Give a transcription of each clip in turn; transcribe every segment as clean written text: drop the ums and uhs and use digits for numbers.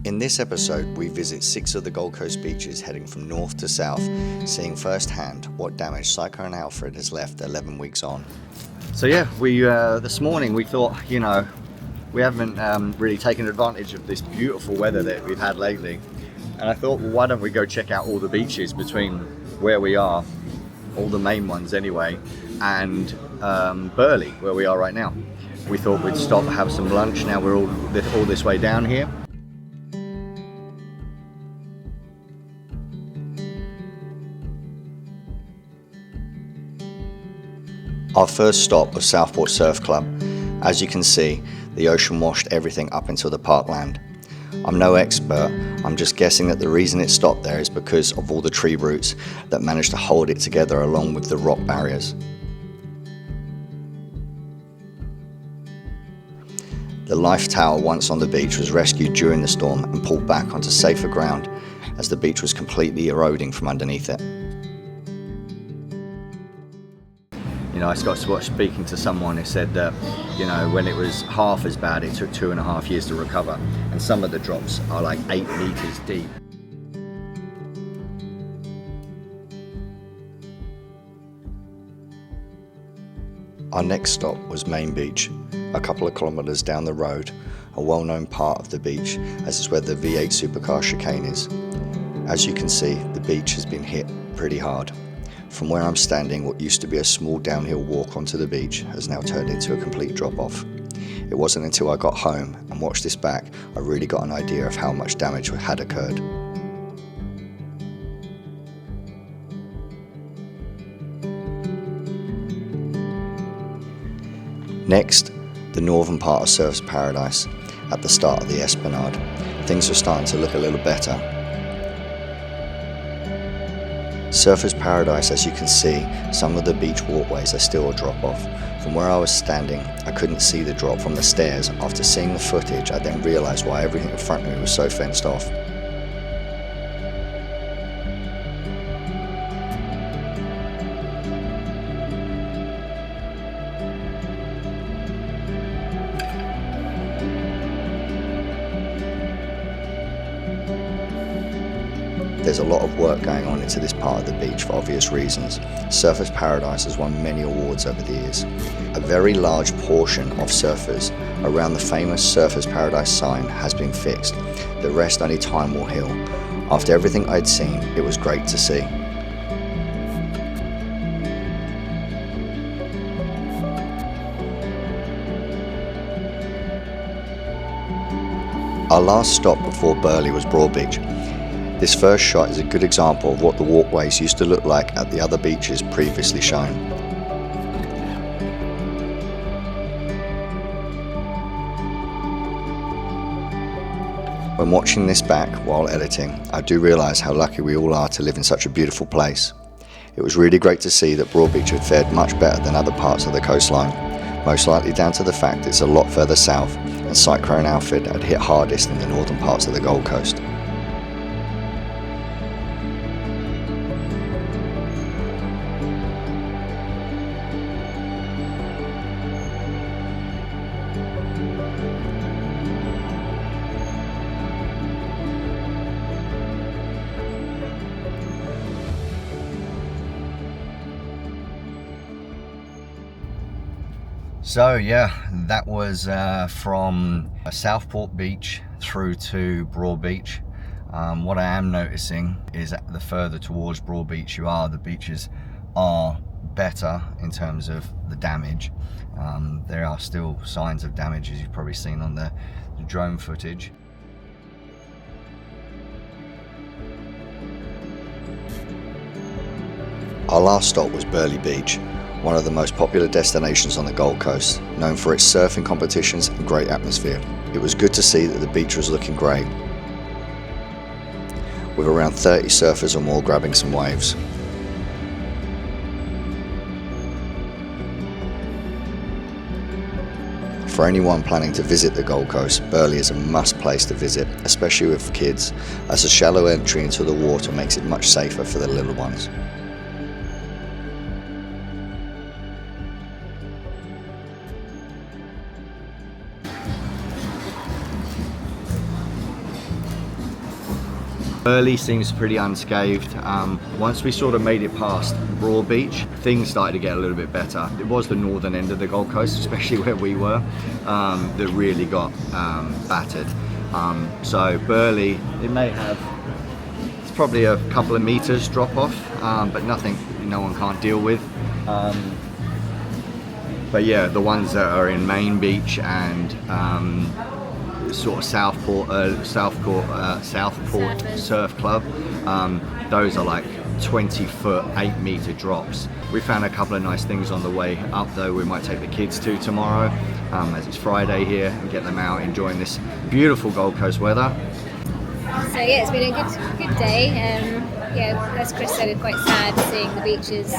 In this episode, we visit 6 of the Gold Coast beaches heading from north to south, seeing firsthand what damage Cyclone Alfred has left 11 weeks on. So yeah, this morning we thought, we haven't really taken advantage of this beautiful weather that we've had lately. And I thought, well, why don't we go check out all the beaches between where we are, all the main ones anyway, and Burley, where we are right now. We thought we'd stop and have some lunch. Now we're all this way down here. Our first stop was Southport Surf Club. As you can see, the ocean washed everything up until the parkland. I'm no expert, I'm just guessing that the reason it stopped there is because of all the tree roots that managed to hold it together along with the rock barriers. The life tower once on the beach was rescued during the storm and pulled back onto safer ground as the beach was completely eroding from underneath it. I got speaking to someone who said that, when it was half as bad, it took 2.5 years to recover. And some of the drops are like 8 meters deep. Our next stop was Main Beach, a couple of kilometers down the road, a well-known part of the beach, as it's where the V8 supercar chicane is. As you can see, the beach has been hit pretty hard. From where I'm standing, what used to be a small downhill walk onto the beach has now turned into a complete drop-off. It wasn't until I got home and watched this back I really got an idea of how much damage had occurred. Next, the northern part of Surfers Paradise, at the start of the Esplanade. Things are starting to look a little better. Surfers Paradise, as you can see, some of the beach walkways are still a drop-off. From where I was standing, I couldn't see the drop from the stairs. After seeing the footage, I then realised why everything in front of me was so fenced off. There's a lot of work going on into this part of the beach for obvious reasons. Surfers Paradise has won many awards over the years. A very large portion of surfers around the famous Surfers Paradise sign has been fixed. The rest only time will heal. After everything I'd seen, it was great to see. Our last stop before Burley was Burley Beach. This first shot is a good example of what the walkways used to look like at the other beaches previously shown. When watching this back while editing, I do realise how lucky we all are to live in such a beautiful place. It was really great to see that Burley Beach had fared much better than other parts of the coastline, most likely down to the fact it's a lot further south and Cyclone Alfred had hit hardest in the northern parts of the Gold Coast. So yeah, that was from Southport Beach through to Burley Beach. What I am noticing is that the further towards Burley Beach you are, the beaches are better in terms of the damage. There are still signs of damage, as you've probably seen on the drone footage. Our last stop was Burley Beach, one of the most popular destinations on the Gold Coast, known for its surfing competitions and great atmosphere. It was good to see that the beach was looking great, with around 30 surfers or more grabbing some waves. For anyone planning to visit the Gold Coast, Burley is a must place to visit, especially with kids, as a shallow entry into the water makes it much safer for the little ones. Burley seems pretty unscathed. Once we sort of made it past Burleigh Beach, things started to get a little bit better. It was the northern end of the Gold Coast, especially where we were, that really got battered. So Burley, it may have, it's probably a couple of meters drop off, but nothing no one can't deal with. But yeah, the ones that are in Main Beach and sort of Southport Surf Club, those are like 20-foot, 8-meter drops. We found a couple of nice things on the way up though. We might take the kids to tomorrow, as it's Friday here, and get them out enjoying this beautiful Gold Coast weather. So yeah, it's been a good day. Yeah, as Chris said, it's quite sad seeing the beaches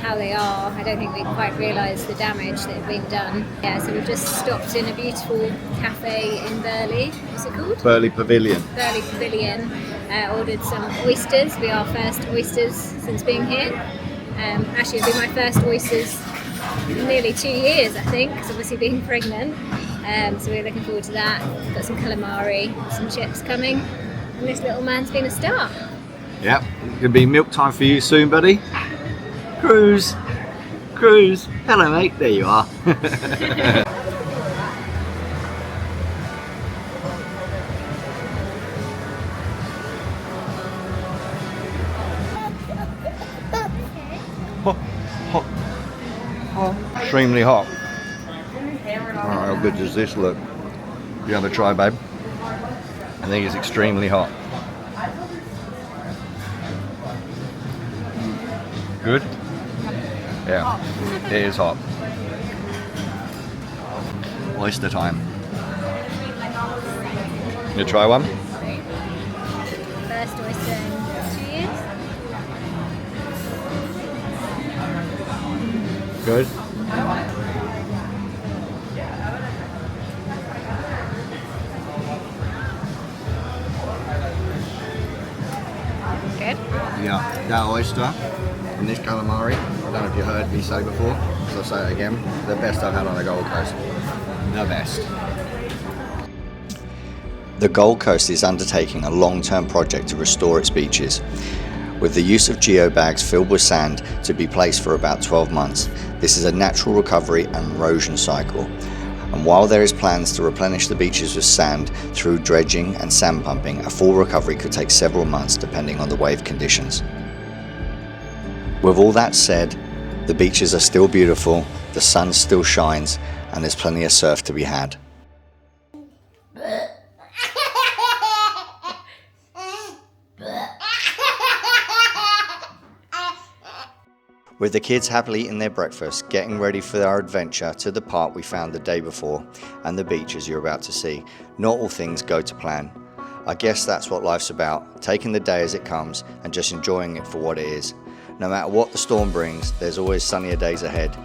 how they are. I don't think we quite realised the damage that had been done. Yeah, so we've just stopped in a beautiful cafe in Burley. What's it called? Burley Pavilion. Burley Pavilion. Ordered some oysters. We are first oysters since being here. Actually, it'll be my first oysters in nearly 2 years, I think, because obviously being pregnant. So we're looking forward to that. Got some calamari, some chips coming, and this little man's been a star. Yep, it's gonna be milk time for you soon, buddy. Cruise. Hello, mate. There you are. Hot. Extremely hot. Alright, how good does this look? You have a try, babe? I think it's extremely hot. Good? Yeah, it is hot. Oyster time. You try one? First oyster in 2 years. Good? Good. Yeah, that oyster and this calamari, I don't know if you heard me say before, so I'll say it again, the best I've had on the Gold Coast. The best. The Gold Coast is undertaking a long-term project to restore its beaches, with the use of geobags filled with sand to be placed for about 12 months. This is a natural recovery and erosion cycle. And while there is plans to replenish the beaches with sand through dredging and sand pumping, a full recovery could take several months depending on the wave conditions. With all that said, the beaches are still beautiful, the sun still shines, and there's plenty of surf to be had. With the kids happily eating their breakfast, getting ready for our adventure to the park we found the day before, and the beach as you're about to see, not all things go to plan. I guess that's what life's about, taking the day as it comes and just enjoying it for what it is. No matter what the storm brings, there's always sunnier days ahead.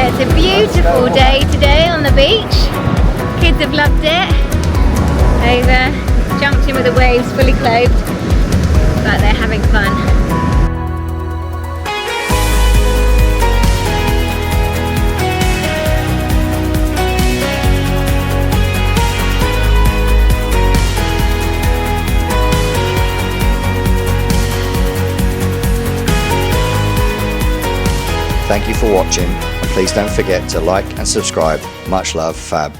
It's a beautiful day today on the beach. Kids have loved it. They've jumped in with the waves fully clothed, but they're having fun. Thank you for watching, and please don't forget to like and subscribe. Much love, Fab.